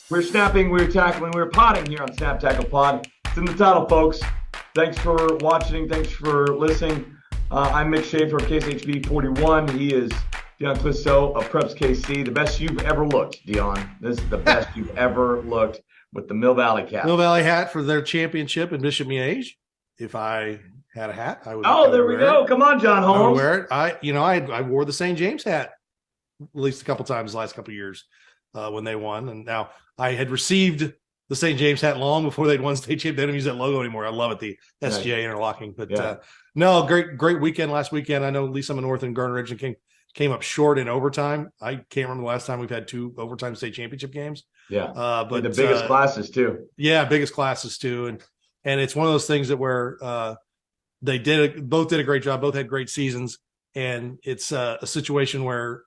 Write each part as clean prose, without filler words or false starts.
We're snapping, we're tackling, we're potting here on Snap Tackle Pod. It's in the title, folks. Thanks for watching. Thanks for listening. I'm Mick Schaefer of KSHB 41. He is Dion Clisseau of Preps KC. The best you've ever looked, Dion. This is the best you've ever looked with the Mill Valley cap. Mill Valley hat for their championship in Bishop Miege. If I had a hat, I would. Oh, there we go. Come on, John Holmes. I would wear it. I wore the St. James hat at least a couple times the last couple of years when they won. And now I had received the St. James hat long before they'd won state champ. They don't use that logo anymore. I love it, the SGA interlocking. But no, great weekend last weekend. I know Lisa North and Garner Ridge came up short in overtime. I can't remember the last time we've had 2 overtime state championship games. Yeah, but the biggest classes too. Yeah, biggest classes too, and it's one of those things that where both did a great job. Both had great seasons, and it's a situation where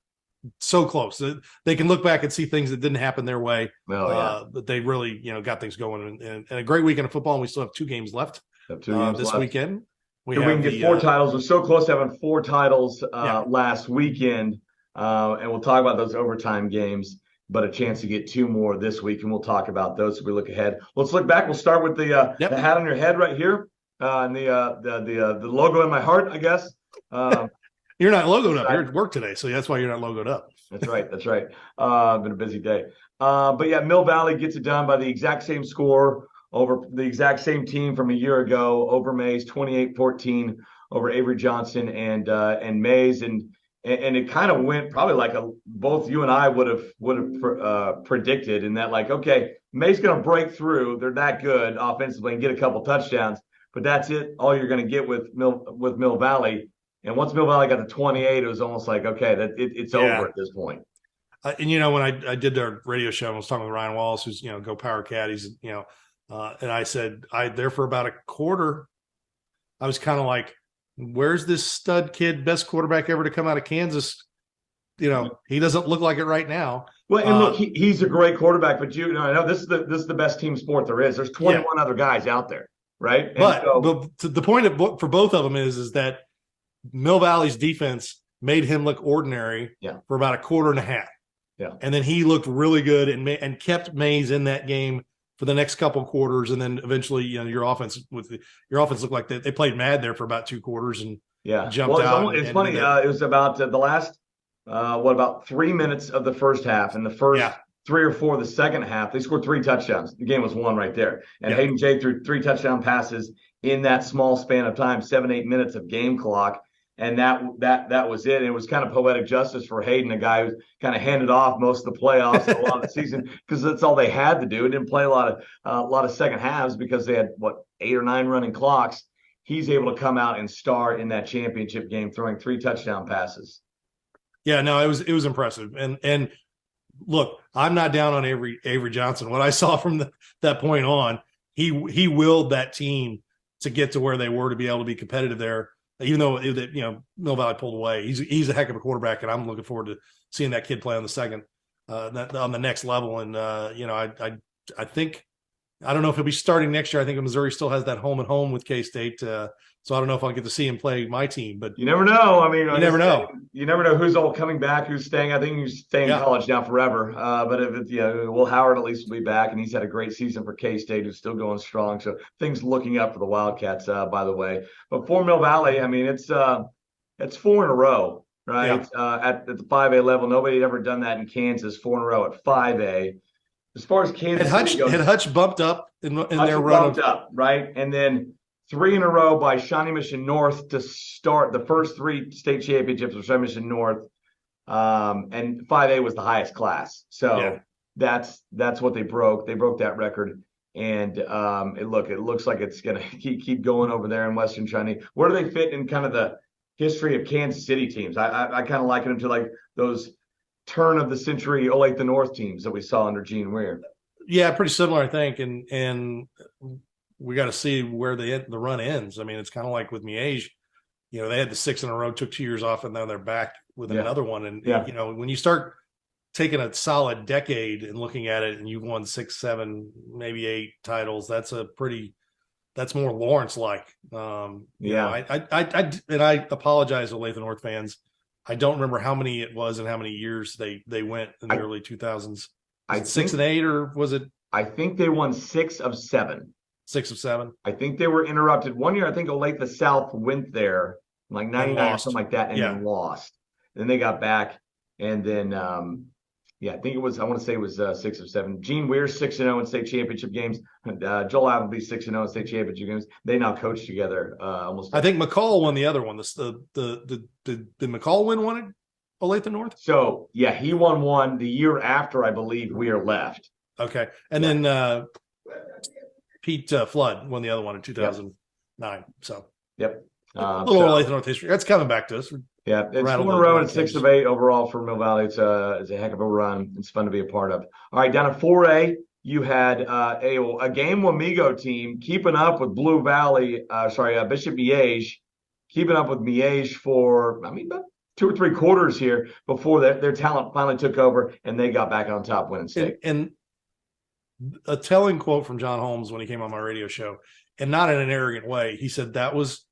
so close they can look back and see things that didn't happen their way. But they really got things going, and a great weekend of football. And we still have 2 games left this weekend. We can get 4 titles. We're so close to having 4 titles last weekend, and we'll talk about those overtime games. But a chance to get 2 more this week, and we'll talk about those as we look ahead. Let's look back. We'll start with the hat on your head right here, and the logo in my heart, I guess. You're not logoed up. You're at work today, so that's why you're not logoed up. That's right. Been a busy day. But yeah, Mill Valley gets it done by the exact same score over the exact same team from a year ago, over Mays, 28-14 over Avery Johnson and Mays, and it kind of went probably like both you and I would have predicted, in that, like, okay, Mays going to break through. They're that good offensively and get a couple touchdowns, but that's it. All you're going to get with Mill Valley. And once Mill Valley got to 28, it was almost like, okay, it's over at this point. And when I did their radio show, I was talking with Ryan Wallace, who's Go Power Cat. He's and I said, there for about a quarter, I was kind of like, where's this stud kid, best quarterback ever to come out of Kansas? He doesn't look like it right now. Well, and look, he's a great quarterback, but I know this is the best team sport there is. There's 21 other guys out there, right? And but the point for both of them is that Mill Valley's defense made him look ordinary for about a quarter and a half. Yeah. And then he looked really good and kept Mays in that game for the next couple of quarters. And then eventually, your offense looked like they played mad there for about 2 quarters and jumped out. It's funny. It was about the last, about 3 minutes of the first half, and the first 3 or 4 of the second half, they scored 3 touchdowns. The game was won right there. And Hayden Jay threw 3 touchdown passes in that small span of time, 7-8 minutes of game clock. And that was it. And it was kind of poetic justice for Hayden, a guy who kind of handed off most of the playoffs and a lot of the season, because that's all they had to do. It didn't play a lot of second halves because they had 8 or 9 running clocks. He's able to come out and star in that championship game, throwing 3 touchdown passes. Yeah, no, it was impressive. And look, I'm not down on Avery Johnson. What I saw from that point on, he willed that team to get to where they were to be able to be competitive there. Even though Mill Valley pulled away, he's a heck of a quarterback, and I'm looking forward to seeing that kid play on the next level. And I think, I don't know if he'll be starting next year. I think Missouri still has that home and home with K-State, so I don't know if I'll get to see him play my team. But you never know. I mean, you never know. You never know who's all coming back, who's staying. I think he's staying in college now forever. But if Will Howard at least will be back, and he's had a great season for K-State, who's still going strong. So things looking up for the Wildcats, by the way. But for Mill Valley, I mean, it's 4 in a row, right? Yeah. At the 5A level, nobody had ever done that in Kansas. 4 in a row at 5A. As far as Kansas, had Hutch bumped up in their run? Bumped up, right? And then 3 in a row by Shawnee Mission North to start the first 3 state championships with Shawnee Mission North, and 5A was the highest class. So that's what they broke. They broke that record, and it looks like it's gonna keep going over there in Western Shawnee. Where do they fit in kind of the history of Kansas City teams? I kind of liken them to like those turn of the century Olathe North teams that we saw under Gene Weir. Yeah, pretty similar, I think, and we got to see where the run ends. I mean, it's kind of like with Miege, they had the 6 in a row, took 2 years off, and now they're back with another one. And when you start taking a solid decade and looking at it, and you've won 6, 7, maybe 8 titles, that's more Lawrence-like. I apologize to Olathe North fans. I don't remember how many it was and how many years they went in the early 2000s. I Was it 6 think and 8, or was it I think they won 6 of 7. 6 of 7 I think they were interrupted one year. I think Olathe South went there like and 99 or lost? something like that, and Yeah. then lost. Then they got back, and then yeah, I think it was. I want to say it was 6 of 7. Gene Weir 6-0 in state championship games. Joel Appleby 6-0 in state championship games. They now coach together almost. I think McCall won the other one. Did McCall win one at Olathe North? So yeah, he won one the year after, I believe, Weir left. Okay, and then Pete Flood won the other one in 2009. So Yep. a little Olathe North history. That's coming back to us. Yeah, it's 4 in a row and 6 of 8 overall for Mill Valley. It's a heck of a run. It's fun to be a part of. All right, down at 4A, you had a game Wamego team keeping up with Blue Valley. Bishop Miege, keeping up with Miege for about 2 or 3 quarters here before their talent finally took over and they got back on top, winning state. And a telling quote from John Holmes when he came on my radio show, and not in an arrogant way, he said that was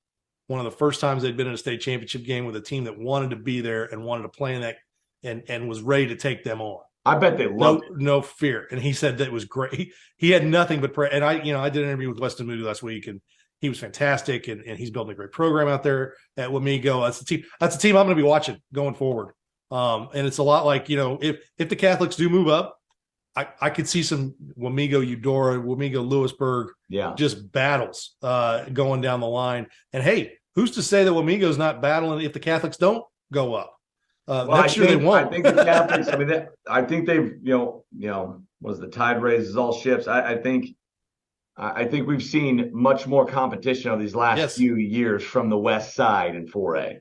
one of the first times they'd been in a state championship game with a team that wanted to be there and wanted to play in that and was ready to take them on. I bet they loved it. No fear. And he said that it was great. He had nothing but prayer. And I did an interview with Weston Moody last week, and he was fantastic. And he's building a great program out there at Wamego. That's a team I'm going to be watching going forward. And it's a lot like, if the Catholics do move up, I could see some Wamego Eudora, Wamego Lewisburg, just battles going down the line. And hey, who's to say that Wamego's not battling if the Catholics don't go up? Next year they won't. I think the Catholics. I think they've was the tide raises all ships. I think we've seen much more competition over these last few years from the West Side in 4A.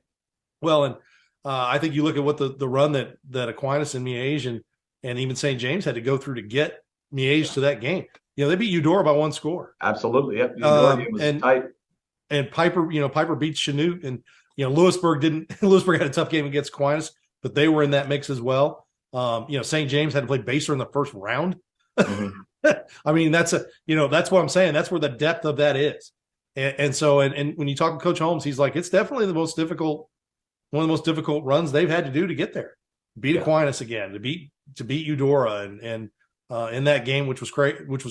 Well, and I think you look at what the run that Aquinas and Miege and even St. James had to go through to get Miege to that game. They beat Eudora by 1 score. Absolutely, yep. Eudora game was tight. And Piper beats Chanute, and Lewisburg had a tough game against Aquinas, but they were in that mix as well. St. James had to play Baser in the first round. Mm-hmm. I mean, that's what I'm saying. That's where the depth of that is. And so when you talk to Coach Holmes, he's like, it's definitely one of the most difficult runs they've had to do to get there. Beat Aquinas again, to beat Eudora, and in that game, which was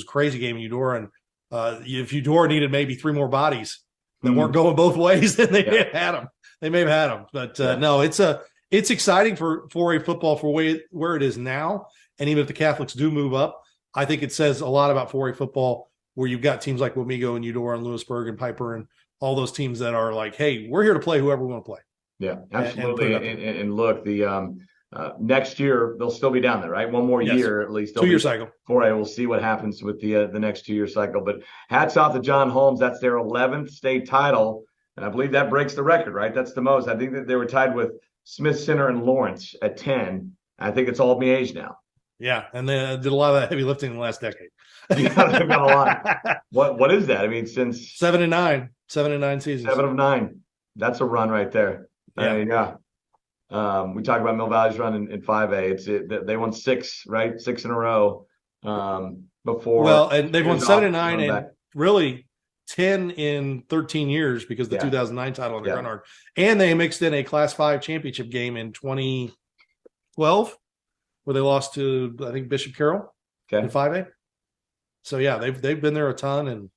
a crazy game in Eudora. And if Eudora needed maybe 3 more bodies that weren't going both ways, then they may have had them. They may have had them. But no, it's exciting for 4A football for where it is now. And even if the Catholics do move up, I think it says a lot about 4A football, where you've got teams like Wamego and Eudora and Lewisburg and Piper and all those teams that are like, hey, we're here to play whoever we want to play. Yeah, absolutely. And look, the next year they'll still be down there, right? One more year at least. 2-year cycle. 4A. We'll see what happens with the next 2-year cycle. But hats off to John Holmes. That's their 11th state title, and I believe that breaks the record, right? That's the most. I think that they were tied with Smith Center and Lawrence at 10. I think it's all Miege now. Yeah, and they did a lot of that heavy lifting in the last decade. Yeah, they've got a lot. What is that? I mean, since 7 and 9 seasons. 7 of 9. That's a run right there. Yeah. We talk about Mill Valley's run in 5A. They won 6, right? 6 in a row before. Well, and they've won 7 and 9 and really 10 in 13 years because the 2009 title under Grunhard. And they mixed in a Class 5 championship game in 2012 where they lost to, I think, Bishop Carroll in 5A. So yeah, they've been there a ton. And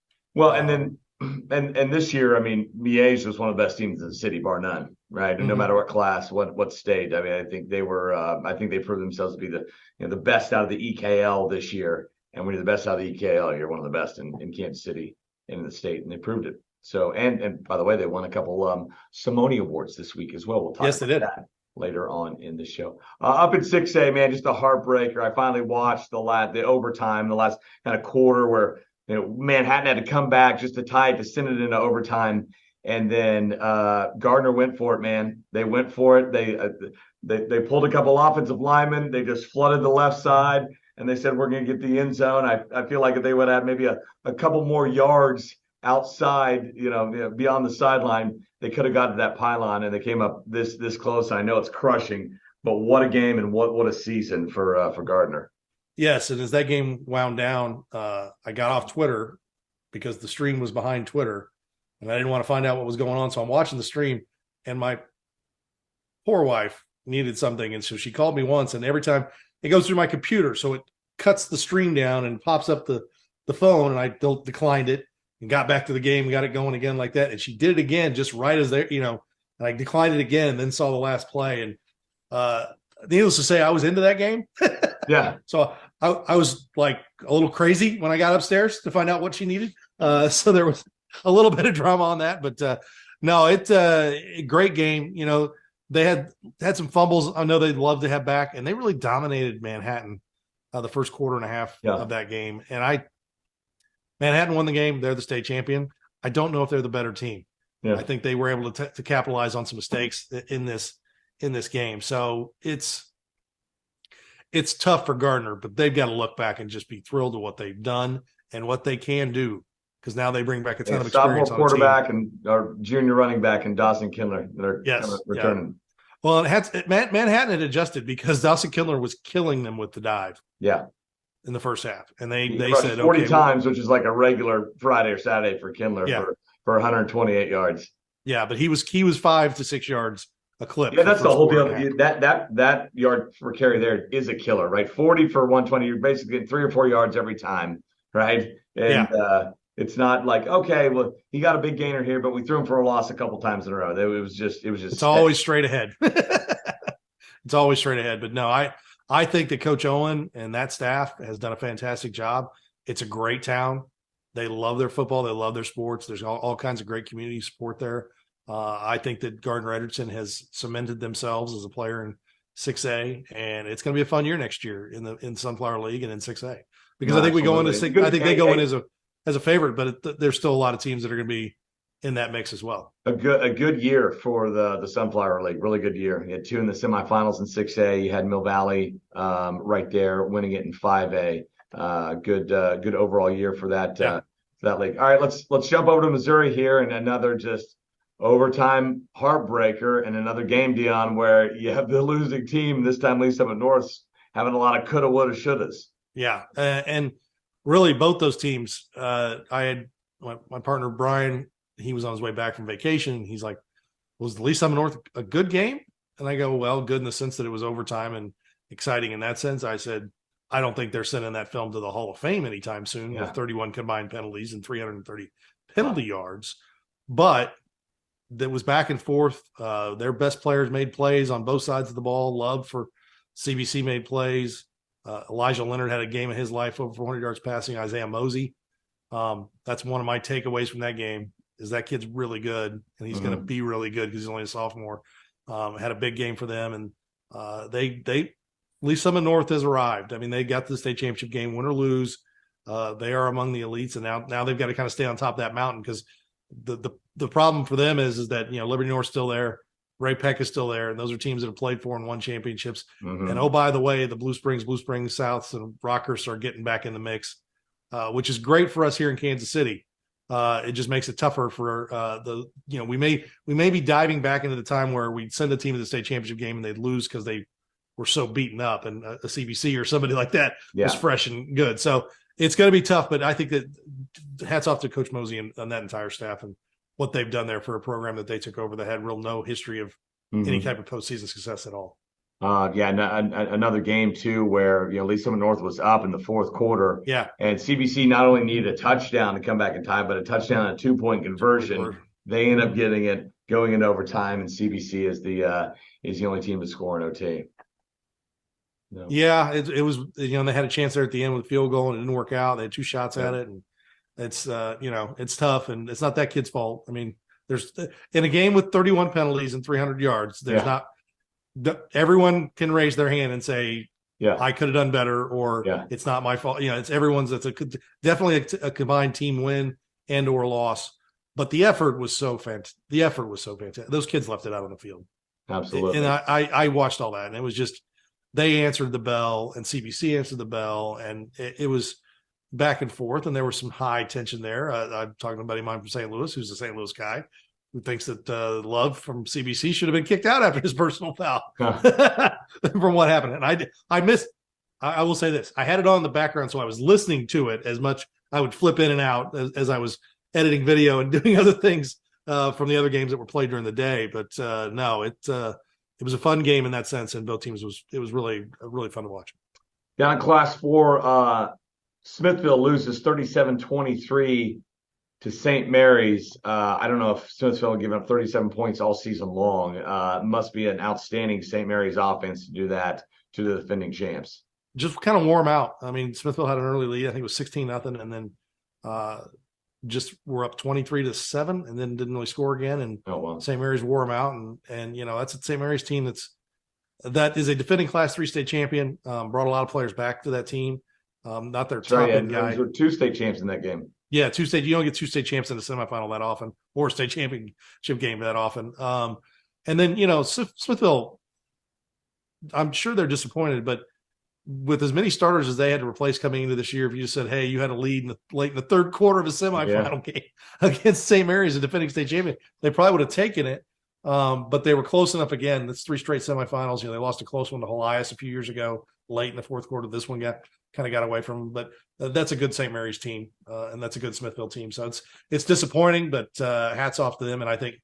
then this year, I mean, Miege was one of the best teams in the city, bar none, right? And no matter what class, what state. I mean, I think they were. I think they proved themselves to be the best out of the EKL this year. And when you're the best out of the EKL, you're one of the best in Kansas City and in the state, and they proved it. So, and by the way, they won a couple Simone Awards this week as well. We'll talk about that later on in the show. Up in 6A, man, just a heartbreaker. I finally watched the overtime, the last kind of quarter where Manhattan had to come back just to tie it, to send it into overtime. And then Gardner went for it, man. They went for it. They pulled a couple offensive linemen. They just flooded the left side, and they said, we're going to get the end zone. I feel like if they would have maybe a couple more yards outside, beyond the sideline, they could have gotten to that pylon, and they came up this close. I know it's crushing, but what a game and what a season for Gardner. Yes, and as that game wound down, I got off Twitter because the stream was behind Twitter, and I didn't want to find out what was going on. So I'm watching the stream, and my poor wife needed something, and so she called me once, and every time it goes through my computer, so it cuts the stream down and pops up the phone, and I declined it and got back to the game, got it going again like that. And she did it again just right as they, and I declined it again and then saw the last play. And needless to say, I was into that game. Yeah. So I was like a little crazy when I got upstairs to find out what she needed. So there was a little bit of drama on that, but no, it's a great game. They had some fumbles. I know they'd love to have back, and they really dominated Manhattan the first quarter and a half of that game. And Manhattan won the game. They're the state champion. I don't know if they're the better team. Yeah. I think they were able to capitalize on some mistakes in this game. So it's tough for Gardner, but they've got to look back and just be thrilled with what they've done and what they can do, because now they bring back a ton of experience. Sophomore quarterback and our junior running back and Dawson Kindler that are returning. Yeah. Well, Manhattan had adjusted because Dawson Kindler was killing them with the dive. Yeah. In the first half, and they said 40 times, which is like a regular Friday or Saturday for Kindler for 128 yards. Yeah, but he was 5 to 6 yards a clip. Yeah, that's the whole deal. That yard for carry there is a killer, right? 40 for 120. You're basically getting 3 or 4 yards every time, right? And it's not like, okay, well, he got a big gainer here, but we threw him for a loss a couple times in a row. It was just. It's always straight ahead. It's always straight ahead. But no, I think that Coach Owen and that staff has done a fantastic job. It's a great town. They love their football. They love their sports. There's all kinds of great community support there. I think that Gardner Edgerton has cemented themselves as a player in 6A, and it's going to be a fun year next year in Sunflower League and in 6A, because I think we go into I think they go in as a favorite, but there's still a lot of teams that are going to be in that mix as well. A good year for the Sunflower League. Really good year. You had 2 in the semifinals in 6A. You had Mill Valley right there winning it in 5A. Good overall year for that league. All right, let's jump over to Missouri here, and another just overtime heartbreaker, and another game, Dion, where you have the losing team, this time Lee Summit North's having a lot of coulda, woulda, shouldas. Yeah, and really both those teams. I had my partner Brian. He was on his way back from vacation. He's like, was the Lee Summit North a good game? And I go, well, good in the sense that it was overtime and exciting in that sense. I said, I don't think they're sending that film to the Hall of Fame anytime soon with 31 combined penalties and 330 penalty yards. But that was back and forth. Their best players made plays on both sides of the ball. Love for CBC made plays. Elijah Leonard had a game of his life, over 400 yards passing. Isaiah Mosey. That's one of my takeaways from that game, is that kid's really good, and he's going to be really good because he's only a sophomore. Had a big game for them, and Lee Summit North has arrived. I mean, they got to the state championship game, win or lose. They are among the elites, and now they've got to kind of stay on top of that mountain, because the problem for them is that Liberty North's still there, Ray Peck is still there, and those are teams that have played for and won championships. And oh, by the way, the Blue Springs Souths and Rockers are getting back in the mix, which is great for us here in Kansas City. It just makes it tougher for we may be diving back into the time where we'd send a team to the state championship game and they'd lose because they were so beaten up, and a CBC or somebody like that was fresh and good. So it's going to be tough, but I think that hats off to Coach Mosey and that entire staff and what they've done there for a program that they took over that had no history of any type of postseason success at all. Another game too where Lee Summit North was up in the fourth quarter. Yeah, and CBC not only needed a touchdown to come back in time, but a touchdown and a 2-point conversion. They end up getting it going into overtime, and CBC is the only team to score in OT. No. Yeah, it was they had a chance there at the end with a field goal and it didn't work out. They had 2 shots at it, and it's it's tough, and it's not that kid's fault. I mean, there's in a game with 31 penalties and 300 yards, there's not everyone can raise their hand and say, I could have done better, or it's not my fault. It's everyone's. That's definitely a combined team win and or loss. But the effort was so fantastic. Those kids left it out on the field. Absolutely. And I watched all that, and it was just, they answered the bell and CBC answered the bell, and it was back and forth, and there was some high tension there. I'm talking to a buddy of mine from St. Louis, who's a St. Louis guy, who thinks that Love from CBC should have been kicked out after his personal foul from what happened. And I will say this, I had it on in the background, so I was listening to it as much. I would flip in and out as I was editing video and doing other things from the other games that were played during the day. But no, it was a fun game in that sense, and both teams it was really fun to watch. Down in Class 4, Smithville loses 37-23 to St. Mary's. I don't know if Smithville giving up 37 points all season long. Must be an outstanding St. Mary's offense to do that to the defending champs. Just kind of warm out. I mean, Smithville had an early lead. I think it was 16-0, and then just were up 23-7, and then didn't really score again. And St. Mary's wore them out, and that's a St. Mary's team that is a defending Class 3 state champion. Brought a lot of players back to that team. Not their top end guy. There were 2 state champs in that game. Yeah, 2 state. You don't get 2 state champs in the semifinal that often, or a state championship game that often. And then Smithville, I'm sure they're disappointed, but with as many starters as they had to replace coming into this year, if you just said, "Hey, you had a lead late in the third quarter of a semifinal game against St. Mary's, a defending state champion," they probably would have taken it. But they were close enough again. That's 3 straight semifinals. They lost a close one to Helias a few years ago, late in the fourth quarter. This one kind of got away from them, but that's a good St. Mary's team, and that's a good Smithville team. So it's disappointing, but hats off to them. And I think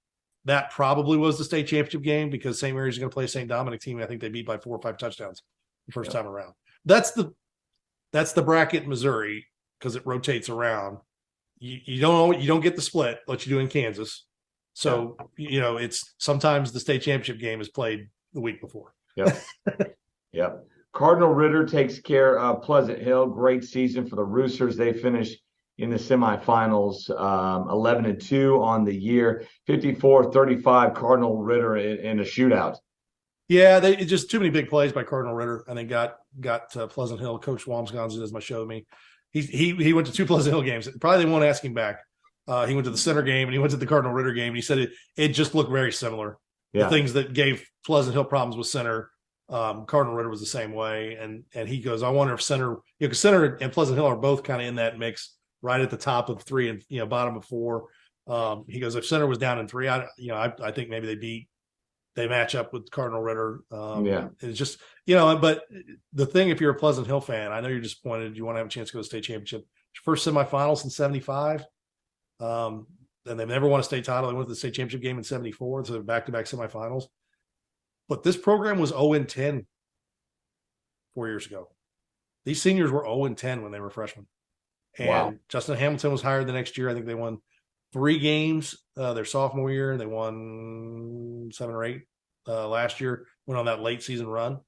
that probably was the state championship game, because St. Mary's is going to play a St. Dominic team. I think they beat by 4 or 5 touchdowns the first time around. That's the bracket in Missouri, because it rotates around. You don't get the split like you do in Kansas. So it's sometimes the state championship game is played the week before. Yep. Cardinal Ritter takes care of Pleasant Hill. Great season for the Roosters. They finished in the semifinals, 11-2 on the year, 54-35 Cardinal Ritter in a shootout. Yeah, they just too many big plays by Cardinal Ritter, and they got Pleasant Hill. Coach Wamsgons, as my showed me, he went to 2 Pleasant Hill games. Probably they won't ask him back. He went to the center game and he went to the Cardinal Ritter game. And he said it just looked very similar. Yeah. The things that gave Pleasant Hill problems with center, Cardinal Ritter was the same way. And he goes, I wonder if center, because center and Pleasant Hill are both kind of in that mix, right at the top of 3 and bottom of 4. He goes, if center was down in 3, I think maybe they match up with Cardinal Ritter. It's just, but the thing, if you're a Pleasant Hill fan, I know you're disappointed. You want to have a chance to go to the state championship. First semifinals in 75. And they've never won a state title. They went to the state championship game in 74. So back-to-back semifinals. But this program was 0-10 4 years ago. These seniors were 0-10 when they were freshmen. And Justin Hamilton was hired the next year. I think they won 3 games their sophomore year. They won 7 or 8 last year, went on that late season run.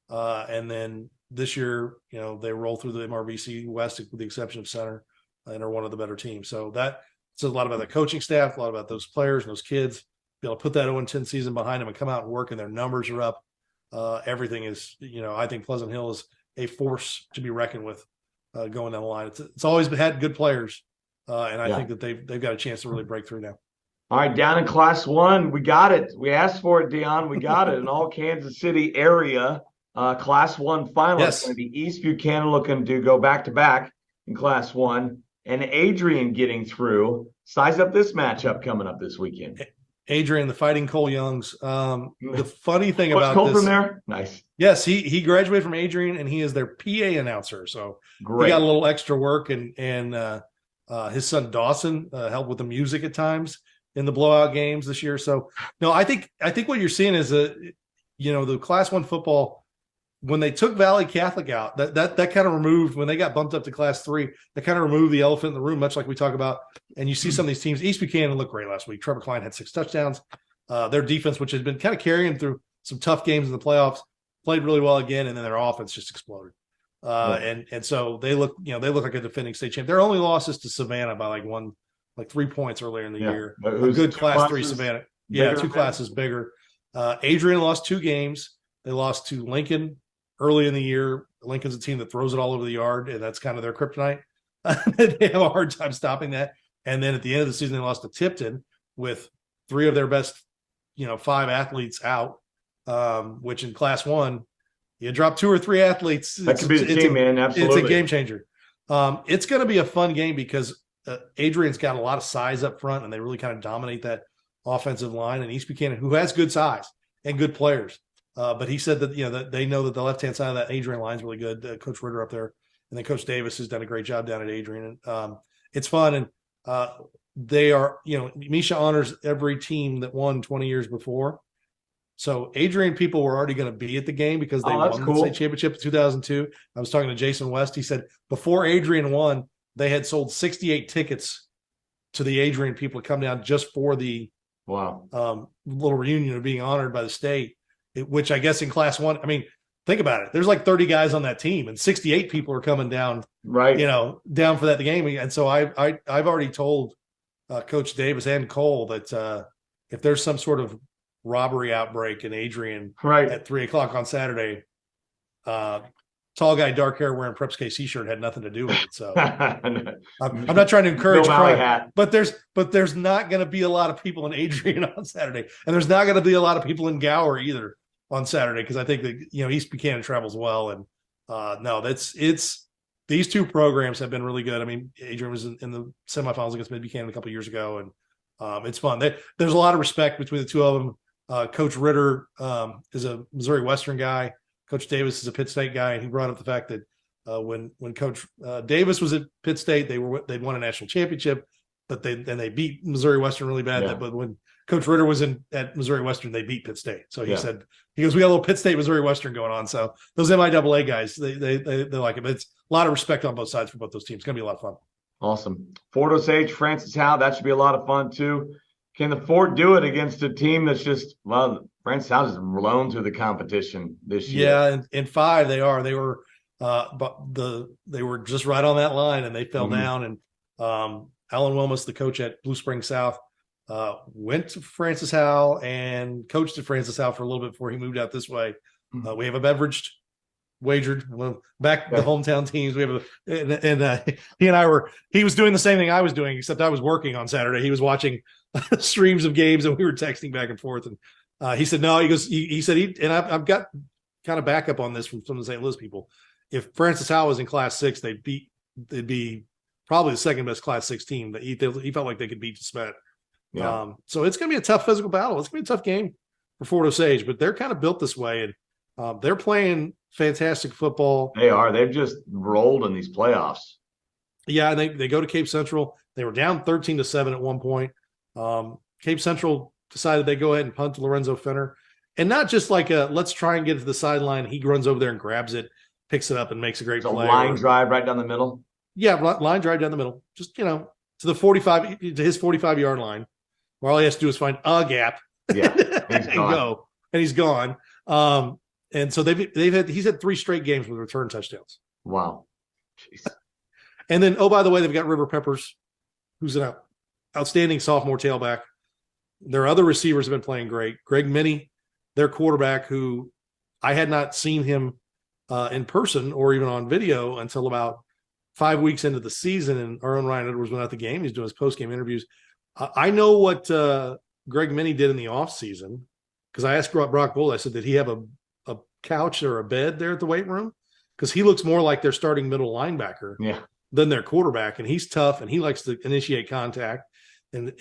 And then this year, they roll through the MRVC West with the exception of center, and are one of the better teams. So that says a lot about the coaching staff, a lot about those players and those kids. Be able to put that 0-10 season behind them and come out and work, and their numbers are up. Everything is, I think Pleasant Hill is a force to be reckoned with going down the line. It's always had good players, and I think that they've got a chance to really break through now. All right, down in Class 1, we got it. We asked for it, Dion. We got it. In all Kansas City area, Class 1 final. It's going to be East Buchanan looking to go back-to-back in Class 1, and Adrian getting through. Size up this matchup coming up this weekend. Adrian, the Fighting Cole Youngs. The funny thing about this, from there? Nice. Yes, he graduated from Adrian, and he is their PA announcer. So Great. He got a little extra work, and his son Dawson helped with the music at times in the blowout games this year. So no, I think what you're seeing is the Class 1 football. When they took Valley Catholic out, that kind of removed, when they got bumped up to Class 3, that kind of removed the elephant in the room, much like we talk about. And you see some of these teams. East Buchanan looked great last week. Trevor Klein had 6 touchdowns. Their defense, which has been kind of carrying through some tough games in the playoffs, played really well again, and then their offense just exploded. And so they look like a defending state champ. Their only loss is to Savannah by like 3 points earlier in the year. A good Class 3 Savannah. Yeah, 2 classes bigger. Adrian lost 2 games. They lost to Lincoln early in the year. Lincoln's a team that throws it all over the yard, and that's kind of their kryptonite. They have a hard time stopping that. And then at the end of the season, they lost to Tipton with 3 of their best, 5 athletes out, which in Class 1, you drop 2 or 3 athletes. That could be the team, man. Absolutely. It's a game changer. It's going to be a fun game because Adrian's got a lot of size up front, and they really kind of dominate that offensive line. And East Buchanan, who has good size and good players, but he said that that they know that the left hand side of that Adrian line is really good. Coach Ritter up there, and then Coach Davis has done a great job down at Adrian. And it's fun, and they are Misha honors every team that won 20 years before. So Adrian people were already going to be at the game because they won the state championship in 2002. I was talking to Jason West. He said before Adrian won, they had sold 68 tickets to the Adrian people to come down just for the little reunion of being honored by the state, which I guess in Class 1, I mean, think about it. There's like 30 guys on that team, and 68 people are coming down, down for that game. And so I've already told Coach Davis and Cole that if there's some sort of robbery outbreak in Adrian at 3:00 on Saturday, tall guy, dark hair, wearing Preps KC shirt had nothing to do with it. So I'm not trying to encourage crime, but there's not going to be a lot of people in Adrian on Saturday, and there's not going to be a lot of people in Gower either on Saturday, because I think that East Buchanan travels well, and it's these two programs have been really good. I mean, Adrian was in the semifinals against Mid Buchanan a couple of years ago, and it's fun. There's a lot of respect between the two of them. Coach Ritter is a Missouri Western guy. Coach Davis is a Pitt State guy, and he brought up the fact that when Coach Davis was at Pitt State, they'd won a national championship, but they beat Missouri Western really bad. But when Coach Ritter was at Missouri Western, they beat Pitt State. So he said, we got a little Pitt State Missouri Western going on. So those MIAA guys, they like it. But it's a lot of respect on both sides for both those teams. It's going to be a lot of fun. Awesome. Fort Osage, Francis Howell, that should be a lot of fun too. Can the Fort do it against a team that's just, Francis Howell is blown through the competition this year? Yeah, in 5 they are. They were they were just right on that line, and they fell down. And Alan Wilmus, the coach at Blue Spring South, went to Francis Howell and coached at Francis Howell for a little bit before he moved out this way. We have a beveraged wagered back the hometown teams. We have he and I he was doing the same thing I was doing, except I was working on Saturday. He was watching streams of games, and we were texting back and forth. And he said, no, he said, and I've got kind of backup on this from some of the St. Louis people. If Francis Howell was in Class 6, they'd be probably the second best Class 6 team. He felt like they could beat DeSmet. So it's going to be a tough physical battle. It's going to be a tough game for Fort Osage, but they're kind of built this way, and they're playing fantastic football. They are. They've just rolled in these playoffs. Yeah, and they go to Cape Central. They were down 13-7 at one point. Cape Central decided they go ahead and punt to Lorenzo Fenner, and not just like let's try and get to the sideline. He runs over there and grabs it, picks it up, and makes a great play. Line drive right down the middle. Yeah, line drive down the middle. Just to the 45 to his 45-yard line, where all he has to do is find a gap. Yeah, and go, and he's gone. And so he's had 3 straight games with return touchdowns. Wow. Jeez. And then, by the way, they've got River Peppers, who's an outstanding sophomore tailback. Their other receivers have been playing great. Greg Minnie, their quarterback, who I had not seen him in person or even on video until about 5 weeks into the season, and our own Ryan Edwards went out the game. He's doing his post-game interviews. I know what Greg Minnie did in the offseason, because I asked Brock Bull, I said, did he have a couch or a bed there at the weight room? Because he looks more like their starting middle linebacker than their quarterback, and he's tough, and he likes to initiate contact, and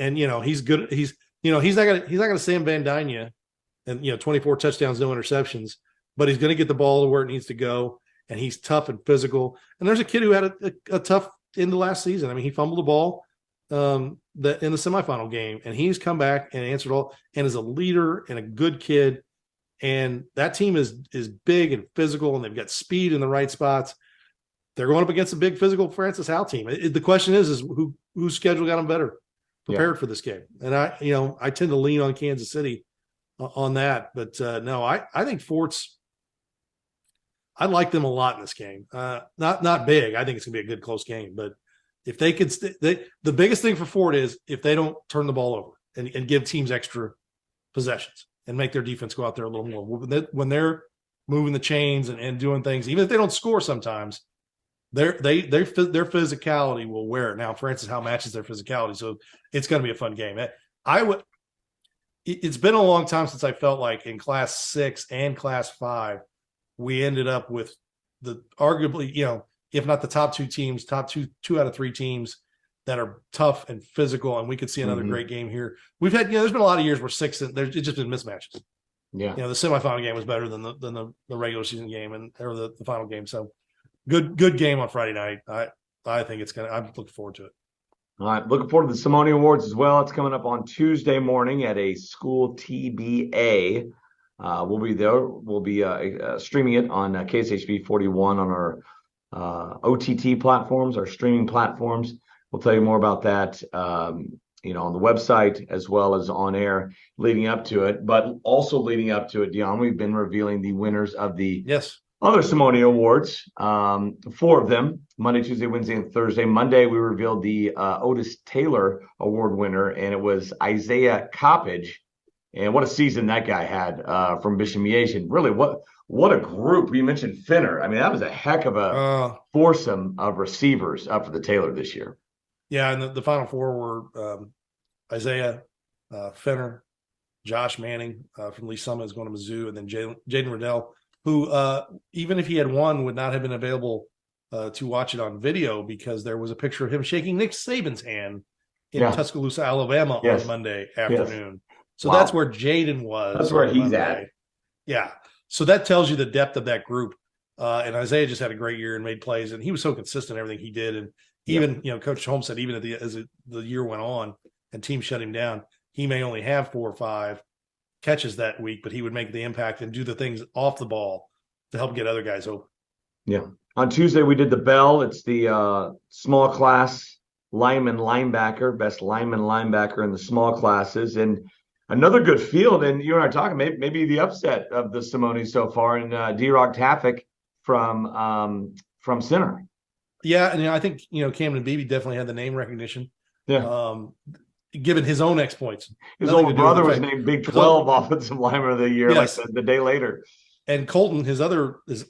he's good. He's not gonna Sam Van Dyne you, and 24 touchdowns, no interceptions, but he's gonna get the ball to where it needs to go, and he's tough and physical. And there's a kid who had a tough end of last season. I mean, he fumbled the ball in the semifinal game, and he's come back and answered all, and is a leader and a good kid. And that team is big and physical, and they've got speed in the right spots. They're going up against a big physical Francis Howell team. The question is whose schedule got them better prepared for this game? And I tend to lean on Kansas City on that, but no, I think Fort's. I like them a lot in this game. Not big. I think it's gonna be a good close game, but if they could, the biggest thing for Fort is if they don't turn the ball over and give teams extra possessions and make their defense go out there a little more. When they're moving the chains and doing things, even if they don't score sometimes, their physicality will wear it. Now, Francis Howell matches their physicality, so it's going to be a fun game. It's been a long time since I felt like in Class 6 and Class 5, we ended up with the arguably, if not the top 2 teams, top two out of 3 teams that are tough and physical, and we could see another great game here. We've had, there's been a lot of years where 6 and it's just been mismatches. Yeah, the semifinal game was better than the regular season game or the final game. So good game on Friday night. I think I'm looking forward to it. All right, looking forward to the Simone Awards as well. It's coming up on Tuesday morning at a school TBA. We'll be there. We'll be streaming it on KSHB 41 on our OTT platforms, our streaming platforms. We'll tell you more about that, on the website as well as on air leading up to it. But also leading up to it, Dion, we've been revealing the winners of the other Simone Awards, 4 of them, Monday, Tuesday, Wednesday, and Thursday. Monday, we revealed the Otis Taylor Award winner, and it was Isaiah Coppage. And what a season that guy had from Bishop Miesian. Really, what a group. You mentioned Finner. I mean, that was a heck of a foursome of receivers up for the Taylor this year. Yeah, and the final 4 were Isaiah, Finner, Josh Manning from Lee Summit is going to Mizzou, and then Jaden Riddell, who even if he had won, would not have been available to watch it on video because there was a picture of him shaking Nick Saban's hand in Tuscaloosa, Alabama on Monday afternoon. So that's where Jaden was. That's where he's at. Yeah. So that tells you the depth of that group. And Isaiah just had a great year and made plays, and he was so consistent in everything he did. And even, Coach Holmes said, even as the year went on and teams shut him down, he may only have 4 or 5 catches that week, but he would make the impact and do the things off the ball to help get other guys open. Yeah. On Tuesday, we did the Bell. It's the small class lineman linebacker, best lineman linebacker in the small classes. And another good field, and you and I are talking maybe the upset of the Simone so far, and D-Rock Tafik from center. Yeah, and I think Camden Beebe definitely had the name recognition. Yeah, given his own exploits. His older brother was named Big 12 Offensive Lineman of the Year, like the day later. And Colton, his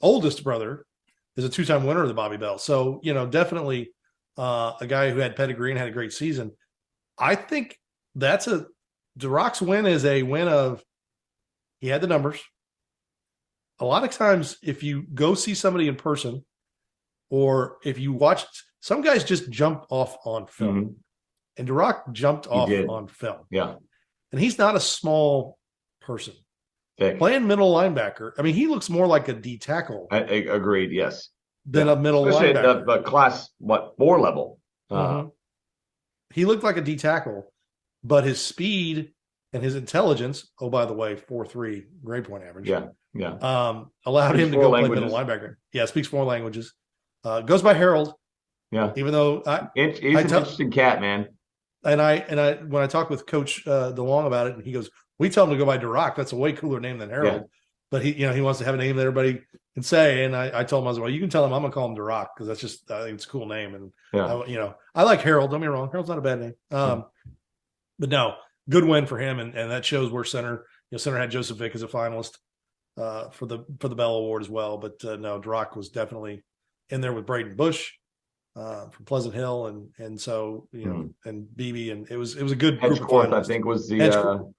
oldest brother, is a 2-time winner of the Bobby Bell. So definitely a guy who had pedigree and had a great season. I think that's DeRock's win is a win of he had the numbers. A lot of times, if you go see somebody in person, or if you watch, some guys just jump off on film. Mm-hmm. And DeRock jumped off on film. Yeah. And he's not a small person. Okay. Playing middle linebacker, I mean, he looks more like a D tackle. Agreed, yes. Than a middle especially linebacker. At the class, 4 level? He looked like a D tackle, but his speed and his intelligence, by the way, 4.3 grade point average. Yeah. Allowed him to go play middle linebacker. Yeah, speaks 4 languages. Goes by Harold. Yeah. Even though he's an interesting cat, man. And I when I talked with Coach DeLong about it, and he goes, "We tell him to go by DeRock. That's a way cooler name than Harold." Yeah. But he wants to have a name that everybody can say. And I told him, I was like, "Well, you can tell him I'm gonna call him DeRock because that's just I think it's a cool name." And I like Harold. Don't get me wrong, Harold's not a bad name. But no, good win for him, and that shows where center. Center had Joseph Vick as a finalist for the Bell Award as well. But no, DeRock was definitely in there with Braden Bush. From Pleasant Hill and so and Beebe, and it was a good group of finalists. I think was the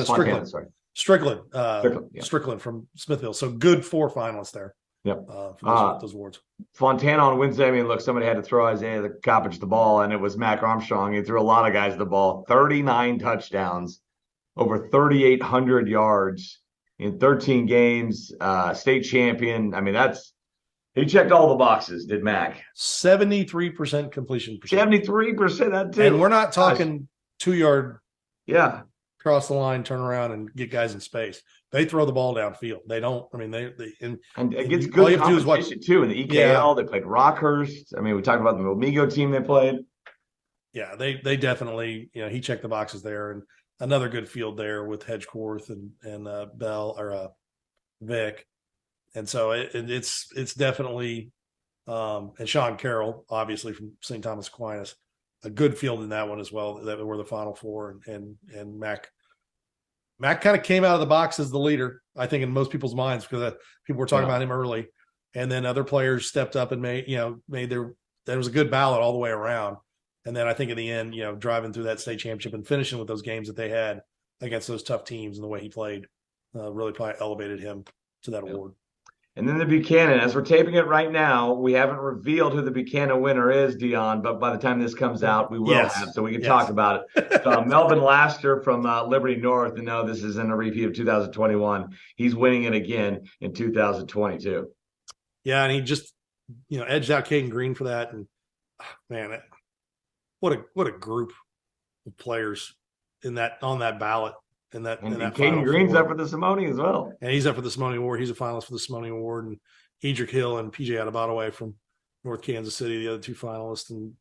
Strickland. Sorry. Strickland from Smithville. So good 4 finalists there. Yep. For those awards. Fontana on Wednesday. I mean, look, somebody had to throw Isaiah Coppage the ball, and it was Mac Armstrong. He threw a lot of guys the ball. 39 touchdowns, over 3,800 yards in 13 games. State champion. I mean, he checked all the boxes, did Mac. 73% completion percentage. 73%, that too. And we're not talking 2-yard cross the line, turn around, and get guys in space. They throw the ball downfield. They don't. I mean, and it gets good competition too in the EKL. They played Rockhurst. I mean, we talked about the Momigo team they played. Yeah, they definitely. He checked the boxes there, and another good field there with Hedgecorth and Bell or Vic. And so it's definitely and Sean Carroll, obviously from St. Thomas Aquinas, a good field in that one as well. That were the final 4, and Mac kind of came out of the box as the leader, I think, in most people's minds because people were talking about him early, and then other players stepped up and made there was a good ballot all the way around, and then I think in the end, driving through that state championship and finishing with those games that they had against those tough teams and the way he played really probably elevated him to that award. And then the Buchanan, as we're taping it right now, we haven't revealed who the Buchanan winner is, Dion, but by the time this comes out, we will have, so we can talk about it. Melvin Laster from Liberty North, and no, this isn't a repeat of 2021. He's winning it again in 2022. Yeah, and he just, edged out Caden Green for that. And man, what a group of players on that ballot. in that And Final Caden Green's Four. up for the Simone as well. And he's up for the Simone Award. He's a finalist for the Simone Award. And Edric Hill and PJ Adebayo from North Kansas City, the other two finalists. And,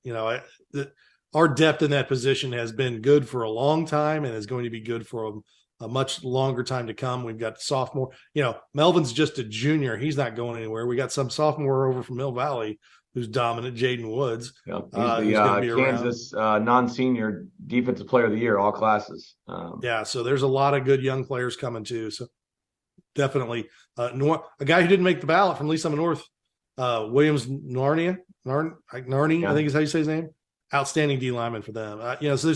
our depth in that position has been good for a long time and is going to be good for a much longer time to come. We've got sophomore, Melvin's just a junior. He's not going anywhere. We got some sophomore over from Mill Valley who's dominant, Jaden Woods. Yep. He's the Kansas non-senior defensive player of the year, all classes. So there's a lot of good young players coming too. So definitely a guy who didn't make the ballot from Lee Summit North, Williams Narnia, I think is how you say his name. Outstanding D lineman for them. So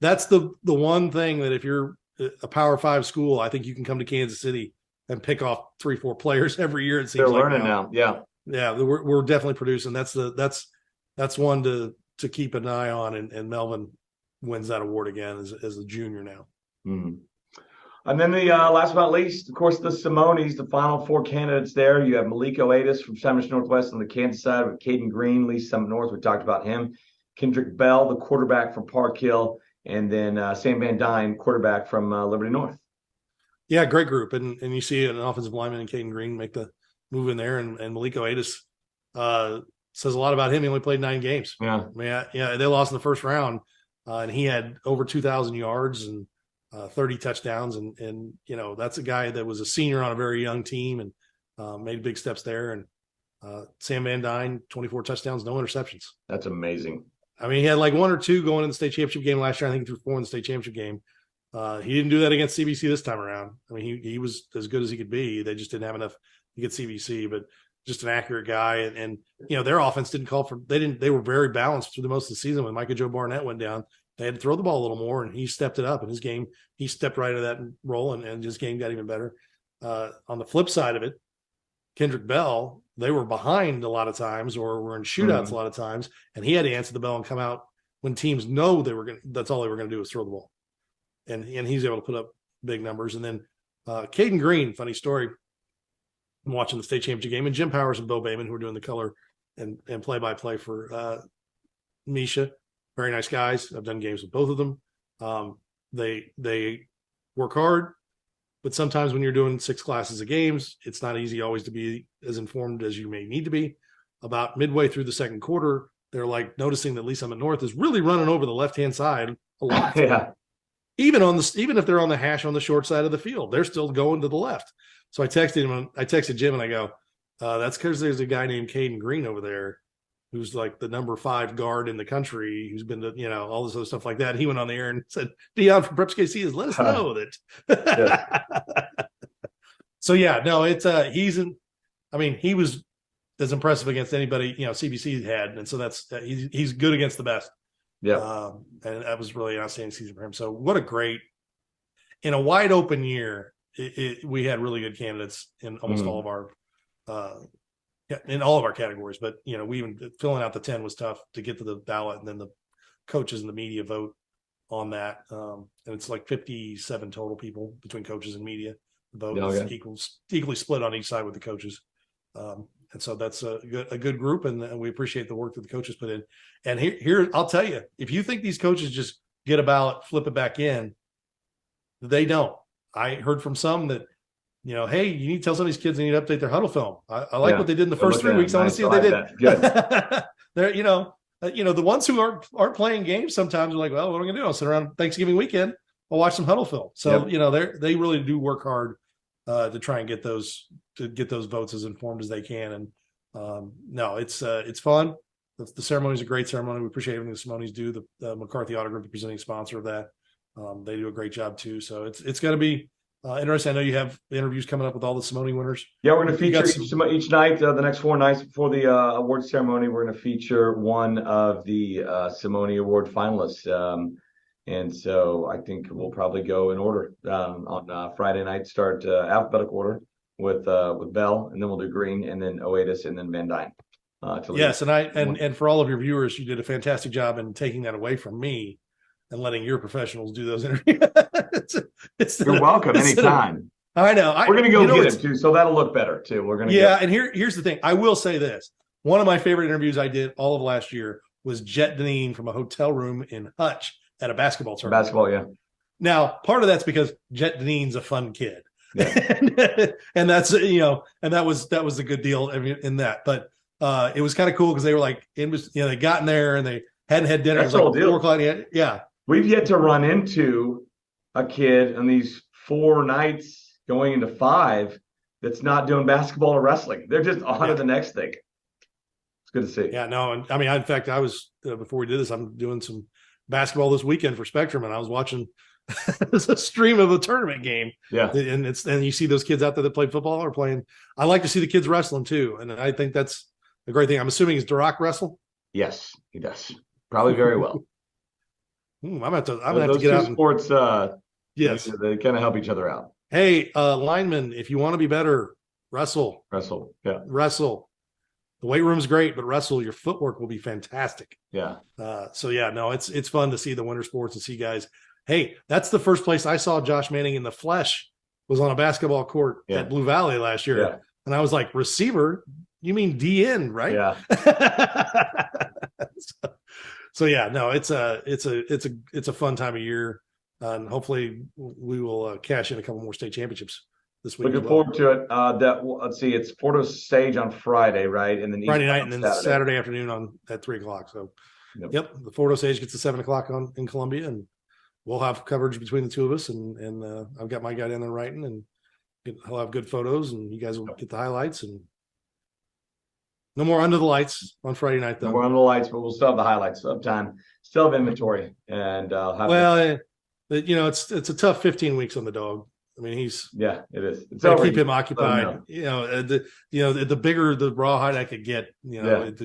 that's the one thing that if you're a Power 5 school, I think you can come to Kansas City and pick off 3-4 players every year. It seems they're learning now. Yeah, we're definitely producing. That's one to keep an eye on, and Melvin wins that award again as a junior now. Mm-hmm. And then the last but not least, of course, the Simones, the final 4 candidates there. You have Malik Oatis from Sandwich Northwest on the Kansas side with Caden Green, Lee Summit North. We talked about him. Kendrick Bell, the quarterback from Park Hill, and then Sam Van Dyne, quarterback from Liberty North. Yeah, great group. And you see an offensive lineman in Caden Green make the move in there, and Malik Oatis says a lot about him. He only played 9 games. Yeah. They lost in the first round, and he had over 2,000 yards and 30 touchdowns. And that's a guy that was a senior on a very young team and made big steps there. And Sam Van Dyne, 24 touchdowns, no interceptions. That's amazing. I mean, he had like 1 or 2 going in the state championship game last year. I think he threw 4 in the state championship game. He didn't do that against CBC this time around. I mean, he was as good as he could be. They just didn't have enough to get CBC, but just an accurate guy. And their offense didn't call for, they were very balanced through the most of the season. When Micah Joe Barnett went down, they had to throw the ball a little more, and he stepped it up in his game. He stepped right into that role, and his game got even better. On the flip side of it, Kendrick Bell, they were behind a lot of times or were in shootouts a lot of times, and he had to answer the bell and come out when teams know that's all they were going to do was throw the ball. And he's able to put up big numbers. And then Caden Green, funny story, I'm watching the state championship game, and Jim Powers and Bo Bayman, who are doing the color and play-by-play for Misha. Very nice guys. I've done games with both of them. They work hard, but sometimes when you're doing 6 classes of games, it's not easy always to be as informed as you may need to be. About midway through the second quarter, they're like noticing that Lee Summit North is really running over the left-hand side a lot. Yeah. Even if they're on the hash on the short side of the field, they're still going to the left. So I texted Jim and I go, that's because there's a guy named Caden Green over there who's like the number 5 guard in the country, who's been to, all this other stuff like that. And he went on the air and said, Dion from Preps KC has let us know that. So yeah, no, it's he was as impressive against anybody, CBC had. And so he's good against the best. Yeah. And that was really an outstanding season for him. So what a great, in a wide open year, we had really good candidates in almost all of our, in all of our categories. But, we even filling out the 10 was tough to get to the ballot, and then the coaches and the media vote on that. And it's like 57 total people between coaches and media vote. It's equally split on each side with the coaches. And so that's a good group, and we appreciate the work that the coaches put in. And here, I'll tell you, if you think these coaches just get a ballot, flip it back in, they don't. I heard from some that, hey, you need to tell some of these kids they need to update their huddle film. I like what they did in the first 3 weeks. I want to see what they did. Good. They're, the ones who aren't playing games sometimes are like, well, what am I going to do? I'll sit around Thanksgiving weekend. I'll watch some huddle film. So, they really do work hard to try and get those votes as informed as they can. And no, it's fun. The ceremony is a great ceremony. We appreciate everything the Simones do. The McCarthy Auto Group, the presenting sponsor of that, they do a great job too. So it's going to be interesting. I know you have interviews coming up with all the Simone winners. Yeah, we're going to feature each night. The next 4 nights before the award ceremony, we're going to feature one of the Simone Award finalists. And so I think we'll probably go in order on Friday night, start alphabetical order with Bell, and then we'll do Green, and then Oatis, and then Van Dyne. Yes, and for all of your viewers, you did a fantastic job in taking that away from me and letting your professionals do those interviews. You're welcome anytime. I know. We're going to go get him too, so that'll look better too. We're going to. Yeah, and here's the thing. I will say this: one of my favorite interviews I did all of last year was Jet Deneen from a hotel room in Hutch at a basketball tournament. Basketball, yeah. Now, part of that's because Jet Deneen's a fun kid. Yeah. And that's, and that was a good deal in that. But it was kind of cool because they were like, they got in there and they hadn't had dinner. That's it was like the whole 4 o'clock. Yeah. We've yet to run into a kid on these 4 nights going into 5 that's not doing basketball or wrestling. They're just on to the next thing. It's good to see. Yeah, no. And I mean, in fact, I was, before we did this, I'm doing some basketball this weekend for Spectrum, and I was watching a stream of a tournament game. Yeah. And you see those kids out there that play football or playing. I like to see the kids wrestling too. And I think that's a great thing. I'm assuming is Duroc wrestle? Yes, he does. Probably very well. I'm gonna have to get out. Sports, yes, they kind of help each other out. Hey, linemen, if you want to be better, wrestle. Yeah. Wrestle. The weight room's great, but wrestle, your footwork will be fantastic. Yeah. So yeah, no, it's fun to see the winter sports and see guys. Hey, that's the first place I saw Josh Manning in the flesh was on a basketball court at Blue Valley last year. Yeah. And I was like, receiver? You mean DN, right? Yeah. So yeah, no, it's a fun time of year. And hopefully we will cash in a couple more state championships this week. Looking forward to it. Let's see, it's Fort Osage on Friday, right? And then Friday night, and then Saturday afternoon at 3 o'clock. So, yep, the Fort Osage gets to 7 o'clock in Columbia, and we'll have coverage between the two of us. And I've got my guy down there writing, and he'll have good photos, and you guys will get the highlights. And no more under the lights on Friday night, though. No more under the lights, but we'll still have the highlights. Still have time. Still have inventory, and it's a tough 15 weeks on the dog. I mean, it is. It's to keep him occupied. The bigger the rawhide I could get,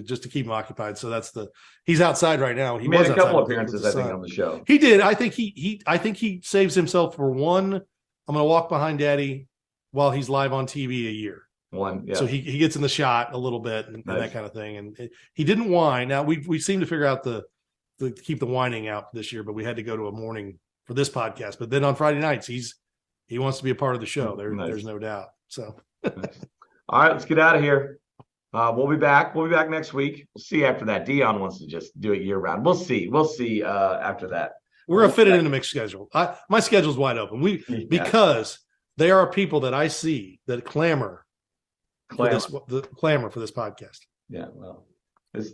just to keep him occupied. So he's outside right now. He made a couple appearances, I think, on the show. He did. I think he saves himself for one. I'm going to walk behind Daddy while he's live on TV a year. So he gets in the shot a little bit and that kind of thing. And he didn't whine. Now we seem to figure out to keep the whining out this year, but we had to go to a morning for this podcast. But then on Friday nights, he wants to be a part of the show. There's no doubt. So, all right, let's get out of here. We'll be back. We'll be back next week. We'll see after that. Dion wants to just do it year round. We'll see. After that. We're gonna fit it in a mixed schedule. My schedule's wide open. Because they are people that I see that clamor for this podcast. Yeah, well. And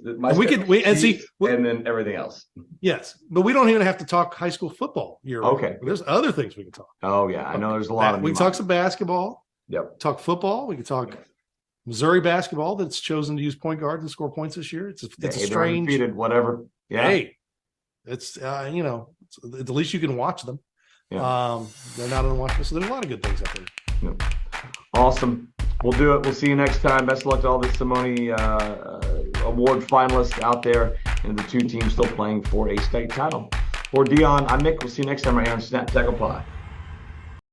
then everything else. Yes, but we don't even have to talk high school football year. Okay, there's other things we can talk. Oh yeah, I know there's a lot of. We can talk some basketball. Yep. Talk football. We can talk Missouri basketball that's chosen to use point guard and score points this year. It's a strange. Undefeated, whatever. Yeah. Hey, it's at the least you can watch them. Yeah. They're not on watch list, so there's a lot of good things out there. Yep. Awesome. We'll do it. We'll see you next time. Best of luck to all the Simone Award finalists out there and the 2 teams still playing for a state title. For Dion, I'm Nick. We'll see you next time right here on Snap Tackle Pod.